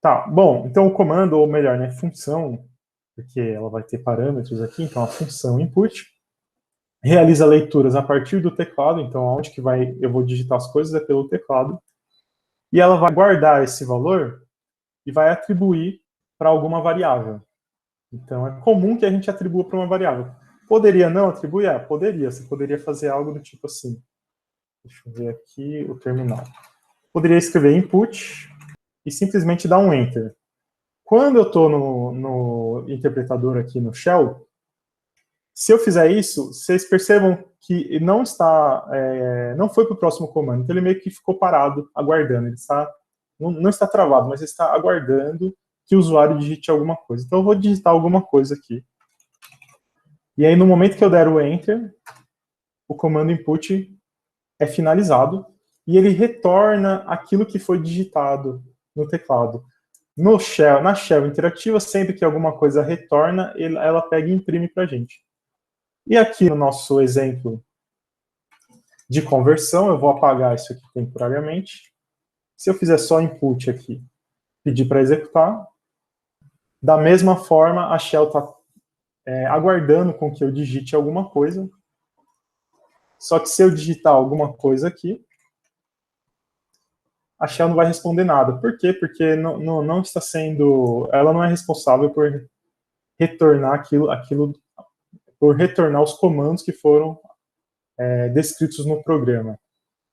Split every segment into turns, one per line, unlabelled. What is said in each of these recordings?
Tá, bom, então o comando, ou melhor, né, função, porque ela vai ter parâmetros aqui, então a função input realiza leituras a partir do teclado, então onde que eu vou digitar as coisas é pelo teclado, e ela vai guardar esse valor e vai atribuir para alguma variável. Então é comum que a gente atribua para uma variável. Poderia não atribuir? Poderia. Você poderia fazer algo do tipo assim. Deixa eu ver aqui o terminal. Poderia escrever input e simplesmente dar um enter. Quando eu estou no interpretador aqui no shell, se eu fizer isso, vocês percebam que não foi para o próximo comando, então ele meio que ficou parado, aguardando. Ele não está travado, mas ele está aguardando que o usuário digite alguma coisa. Então eu vou digitar alguma coisa aqui. E aí no momento que eu der o enter, o comando input é finalizado e ele retorna aquilo que foi digitado no teclado. Na shell interativa, sempre que alguma coisa retorna, ela pega e imprime para a gente. E aqui no nosso exemplo de conversão, eu vou apagar isso aqui temporariamente. Se eu fizer só input aqui, pedir para executar, da mesma forma, a shell está aguardando com que eu digite alguma coisa. Só que se eu digitar alguma coisa aqui, a shell não vai responder nada. Por quê? Porque não está sendo... Ela não é responsável por retornar por retornar os comandos que foram descritos no programa.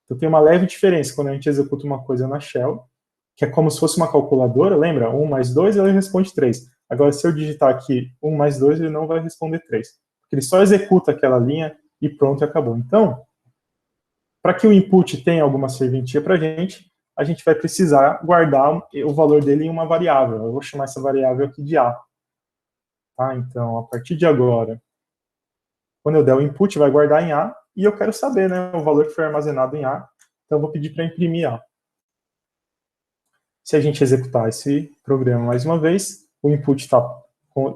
Então tem uma leve diferença quando a gente executa uma coisa na shell, que é como se fosse uma calculadora, lembra? 1 mais 2, ele responde 3. Agora, se eu digitar aqui 1 mais 2, ele não vai responder 3. Porque ele só executa aquela linha e pronto, acabou. Então, para que o input tenha alguma serventia para a gente vai precisar guardar o valor dele em uma variável. Eu vou chamar essa variável aqui de A. Tá? Então, a partir de agora, quando eu der o input, vai guardar em A, e eu quero saber, né, o valor que foi armazenado em A, então eu vou pedir para imprimir A. Se a gente executar esse programa mais uma vez, o input está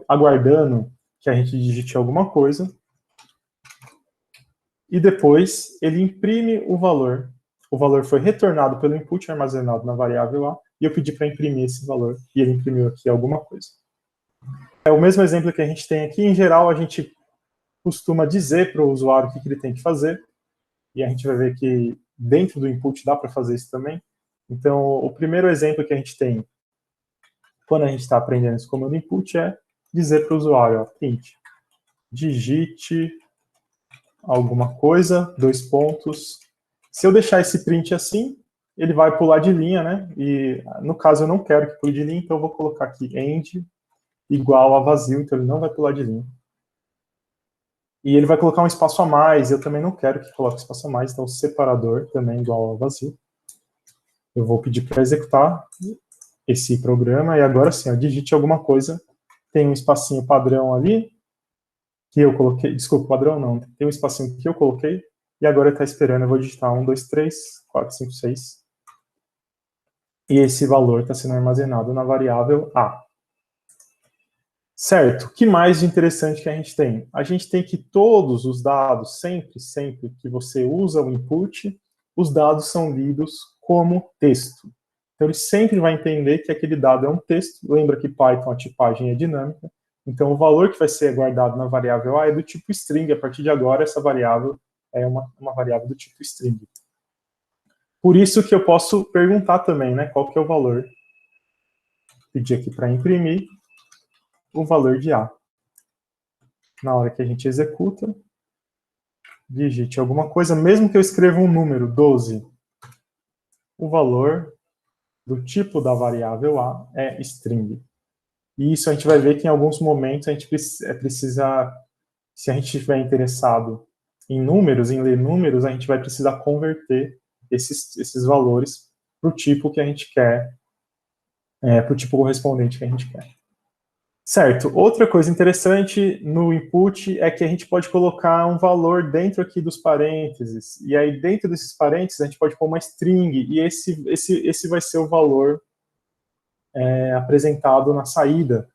aguardando que a gente digite alguma coisa, e depois ele imprime o valor. O valor foi retornado pelo input armazenado na variável A, e eu pedi para imprimir esse valor, e ele imprimiu aqui alguma coisa. É o mesmo exemplo que a gente tem aqui. Em geral, a gente costuma dizer para o usuário o que ele tem que fazer, e a gente vai ver que dentro do input dá para fazer isso também. Então, o primeiro exemplo que a gente tem quando a gente está aprendendo esse comando input é dizer para o usuário, ó, print, digite alguma coisa, 2 pontos. Se eu deixar esse print assim, ele vai pular de linha, né? E no caso eu não quero que pule de linha, então eu vou colocar aqui end igual a vazio, então ele não vai pular de linha. E ele vai colocar um espaço a mais, eu também não quero que coloque espaço a mais, então separador também igual a vazio. Eu vou pedir para executar esse programa, e agora sim, ó, digite alguma coisa, tem um espacinho padrão ali, que eu coloquei, desculpa, padrão não, tem um espacinho que eu coloquei, e agora está esperando, eu vou digitar 1, 2, 3, 4, 5, 6, e esse valor está sendo armazenado na variável A. Certo, o que mais de interessante que a gente tem? A gente tem que todos os dados, sempre que você usa o input, os dados são lidos como texto. Então ele sempre vai entender que aquele dado é um texto. Lembra que Python, a tipagem é dinâmica. Então o valor que vai ser guardado na variável A é do tipo string. A partir de agora, essa variável é uma variável do tipo string. Por isso que eu posso perguntar também, né, qual que é o valor. Pedir aqui para imprimir o valor de A. Na hora que a gente executa, digite alguma coisa, mesmo que eu escreva um número, 12, o valor do tipo da variável A é string. E isso a gente vai ver que em alguns momentos a gente precisa, se a gente estiver interessado em números, em ler números, a gente vai precisar converter esses valores para o tipo que a gente quer, para o tipo correspondente que a gente quer. Certo, outra coisa interessante no input é que a gente pode colocar um valor dentro aqui dos parênteses, e aí dentro desses parênteses a gente pode pôr uma string, e esse vai ser o valor apresentado na saída.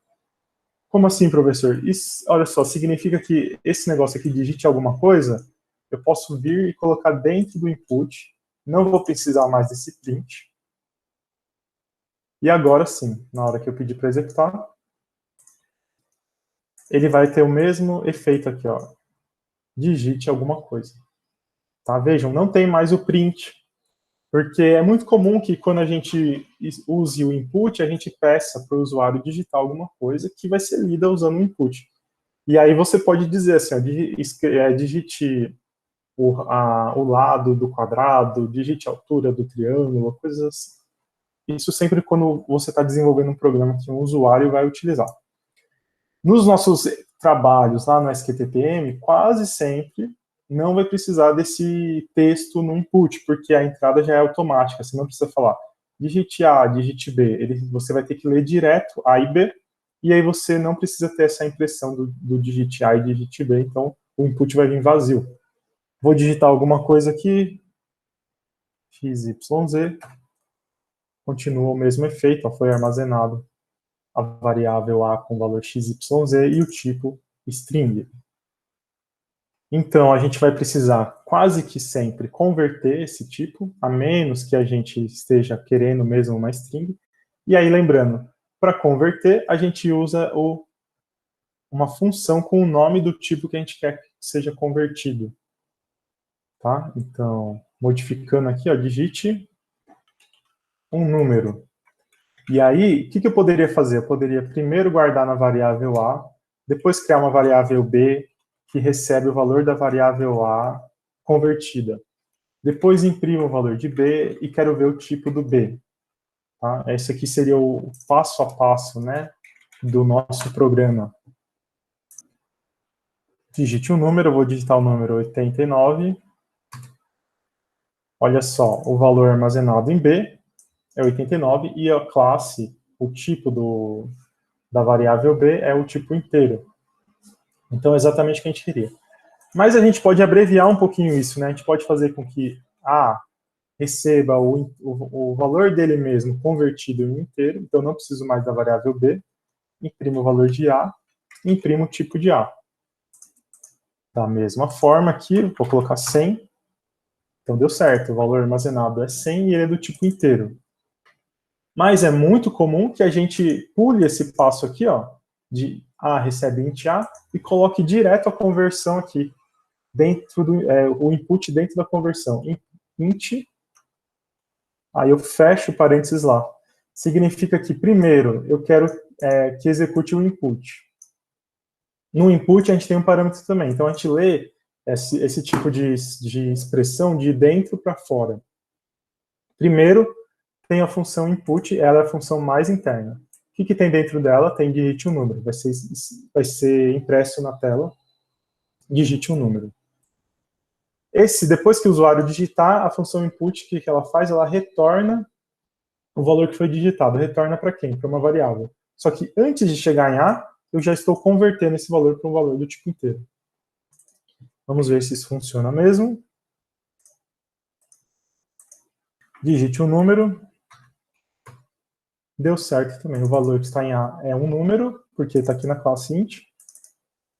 Como assim, professor? Isso, olha só, significa que esse negócio aqui, digite alguma coisa, eu posso vir e colocar dentro do input, não vou precisar mais desse print, E agora sim, na hora que eu pedir para executar, ele vai ter o mesmo efeito aqui, ó. Digite alguma coisa. Tá? Vejam, não tem mais o print, porque é muito comum que quando a gente use o input, a gente peça para o usuário digitar alguma coisa que vai ser lida usando o input. E aí você pode dizer assim, ó, digite o lado do quadrado, digite a altura do triângulo, coisas assim. Isso sempre quando você está desenvolvendo um programa que um usuário vai utilizar. Nos nossos trabalhos lá no SQTPM, quase sempre não vai precisar desse texto no input, porque a entrada já é automática, você não precisa falar digite A, digite B, você vai ter que ler direto A e B, e aí você não precisa ter essa impressão do digite A e digite B, então o input vai vir vazio. Vou digitar alguma coisa aqui, XYZ, continua o mesmo efeito, ó, foi armazenado a variável A com valor XYZ e o tipo string. Então, a gente vai precisar quase que sempre converter esse tipo, a menos que a gente esteja querendo mesmo uma string. E aí, lembrando, para converter, a gente usa uma função com o nome do tipo que a gente quer que seja convertido. Tá? Então, modificando aqui, ó, digite um número. E aí, o que eu poderia fazer? Eu poderia primeiro guardar na variável A, depois criar uma variável B, que recebe o valor da variável A convertida. Depois imprimo o valor de B e quero ver o tipo do B. Tá? Esse aqui seria o passo a passo, né, do nosso programa. Digite um número, eu vou digitar o número 89. Olha só, o valor armazenado em B é 89 e a classe, o tipo da variável B é o tipo inteiro. Então, é exatamente o que a gente queria. Mas a gente pode abreviar um pouquinho isso, né? A gente pode fazer com que A receba o valor dele mesmo convertido em inteiro, então não preciso mais da variável B, imprimo o valor de A, imprimo o tipo de A. Da mesma forma aqui, vou colocar 100, então deu certo, o valor armazenado é 100 e ele é do tipo inteiro. Mas é muito comum que a gente pule esse passo aqui, ó, de A recebe int A, e coloque direto a conversão aqui, dentro o input dentro da conversão. Int, aí eu fecho o parênteses lá. Significa que, primeiro, eu quero que execute o input. No input, a gente tem um parâmetro também. Então, a gente lê esse tipo de expressão de dentro para fora. Primeiro, tem a função input, ela é a função mais interna. O que tem dentro dela? Tem digite um número. Vai ser impresso na tela, digite um número. Depois que o usuário digitar, a função input, o que ela faz? Ela retorna o valor que foi digitado. Retorna para quem? Para uma variável. Só que antes de chegar em A, eu já estou convertendo esse valor para um valor do tipo inteiro. Vamos ver se isso funciona mesmo. Digite um número. Deu certo também. O valor que está em A é um número, porque está aqui na classe int,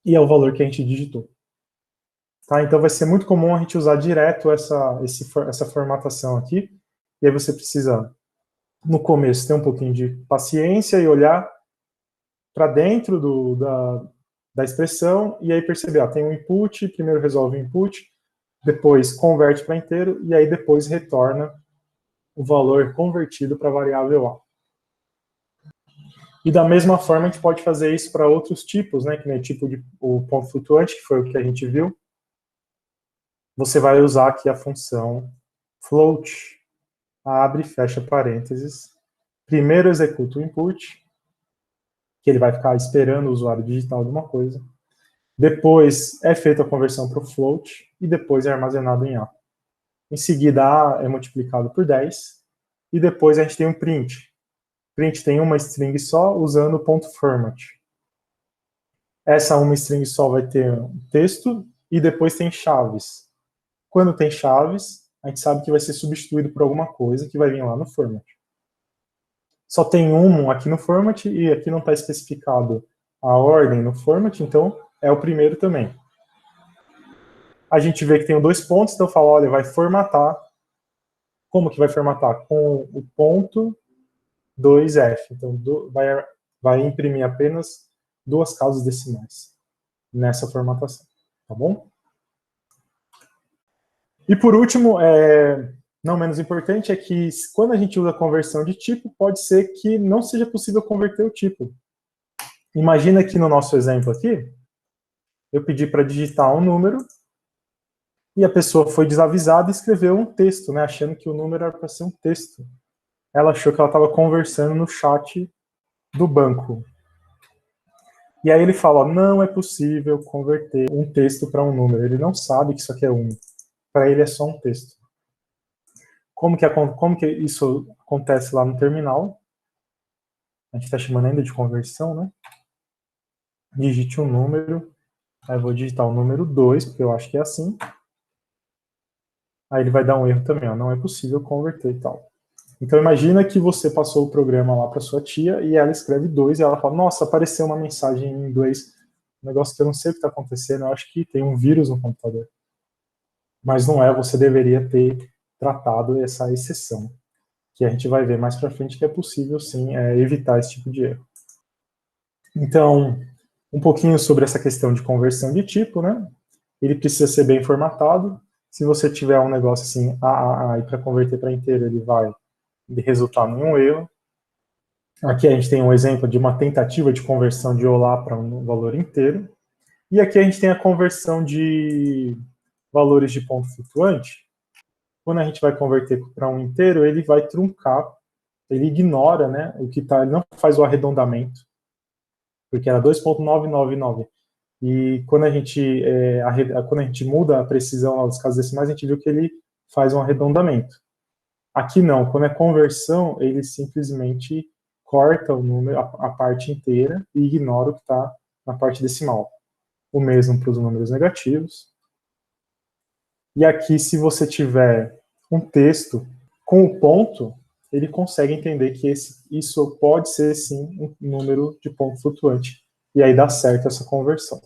e é o valor que a gente digitou. Tá? Então vai ser muito comum a gente usar direto essa formatação aqui, e aí você precisa, no começo, ter um pouquinho de paciência e olhar para dentro da expressão, e aí perceber, tem um input, primeiro resolve o input, depois converte para inteiro, e aí depois retorna o valor convertido para a variável A. E da mesma forma, a gente pode fazer isso para outros tipos, né, que nem o ponto flutuante, que foi o que a gente viu. Você vai usar aqui a função float, abre e fecha parênteses. Primeiro executa o input, que ele vai ficar esperando o usuário digitar alguma coisa. Depois é feita a conversão para o float e depois é armazenado em A. Em seguida, A é multiplicado por 10 e depois a gente tem um print. Print tem uma string só usando o ponto format. Essa uma string só vai ter um texto e depois tem chaves. Quando tem chaves, a gente sabe que vai ser substituído por alguma coisa que vai vir lá no format. Só tem um aqui no format e aqui não está especificado a ordem no format, então é o primeiro também. A gente vê que tem dois pontos, então eu falo, olha, vai formatar. Como que vai formatar? Com o ponto 2F. Então, vai imprimir apenas 2 casas decimais nessa formatação, tá bom? E por último, não menos importante, é que quando a gente usa conversão de tipo, pode ser que não seja possível converter o tipo. Imagina que no nosso exemplo aqui, eu pedi para digitar um número e a pessoa foi desavisada e escreveu um texto, né, achando que o número era para ser um texto. Ela achou que ela estava conversando no chat do banco. E aí ele fala, não é possível converter um texto para um número. Ele não sabe que isso aqui é 1. Para ele é só um texto. Como que isso acontece lá no terminal? A gente está chamando ainda de conversão, né? Digite um número. Aí eu vou digitar o número 2, porque eu acho que é assim. Aí ele vai dar um erro também, ó, não é possível converter e tal. Então imagina que você passou o programa lá para sua tia e ela escreve 2 e ela fala, nossa, apareceu uma mensagem em inglês, um negócio que eu não sei o que está acontecendo, eu acho que tem um vírus no computador. Mas não é, você deveria ter tratado essa exceção, que a gente vai ver mais para frente que é possível sim evitar esse tipo de erro. Então, um pouquinho sobre essa questão de conversão de tipo, né? Ele precisa ser bem formatado. Se você tiver um negócio assim, e para converter para inteiro, ele vai resultar em um erro. Aqui a gente tem um exemplo de uma tentativa de conversão de olá para um valor inteiro. E aqui a gente tem a conversão de valores de ponto flutuante. Quando a gente vai converter para um inteiro, ele vai truncar, ele ignora, né, o que está, ele não faz o arredondamento, porque era 2.999. E quando a gente muda a precisão dos casos decimais, a gente viu que ele faz um arredondamento. Aqui não, quando é conversão, ele simplesmente corta o número, a parte inteira, e ignora o que está na parte decimal. O mesmo para os números negativos. E aqui, se você tiver um texto com o ponto, ele consegue entender que isso pode ser, sim, um número de ponto flutuante. E aí dá certo essa conversão.